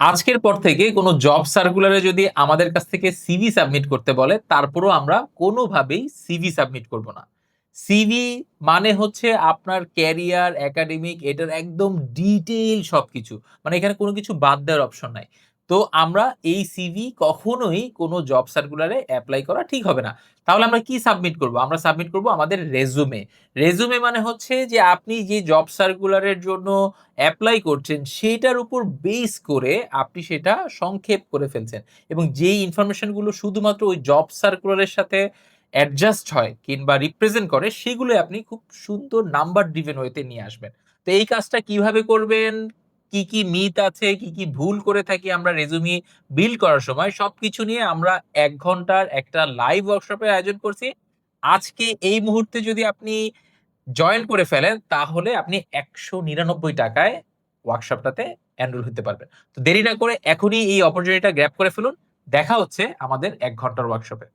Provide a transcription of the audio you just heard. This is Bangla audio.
আজকের পর থেকে কোনো জব সার্কুলারে যদি আমাদের কাছ থেকে সিভি সাবমিট করতে বলে, তারপরও আমরা কোনোভাবেই সিভি সাবমিট করব না। সিভি মানে হচ্ছে আপনার ক্যারিয়ার, একাডেমিক এটার একদম ডিটেইল সবকিছু। মানে এখানে কোনো কিছু বাদ দেওয়ার অপশন নাই। তো আমরা এই সিভি কখনোই কোনো জব সার্কুলারে এপ্লাই করা ঠিক হবে না। তাহলে আমরা কি সাবমিট করব? আমরা সাবমিট করব আমাদের রেজুমে। রেজুমে মানে হচ্ছে যে আপনি যে জব সার্কুলারের জন্য এপ্লাই করছেন সেটার উপর বেস করে আপনি সেটা সংক্ষেপ করে ফেলছেন এবং যেই ইনফরমেশন গুলো শুধুমাত্র ওই জব সার্কুলারের সাথে অ্যাডজাস্ট হয় কিংবা রিপ্রেজেন্ট করে সেগুলো আপনি খুব সুন্দর নাম্বার ড্রিভেন ওয়েতে নিয়ে আসবেন। তো এই কাজটা কিভাবে করবেন, কি মিথ আছে, কি ভুল করে থাকি আমরা রেজুমি বিল্ড করার সময় সবকিছু নিয়ে আমরা ১ ঘন্টার একটা লাইভ ওয়ার্কশপের আয়োজন করছি। আজকে এই মুহূর্তে যদি আপনি জয়েন করে ফেলেন তাহলে আপনি ৳১৯৯ ওয়ার্কশপটাতে এনরোল হতে পারবেন। তো দেরি না করে এখনই এই অপরচুনিটিটা গ্র্যাব করে ফেলুন। দেখা হচ্ছে আমাদের ১ ঘন্টার ওয়ার্কশপে।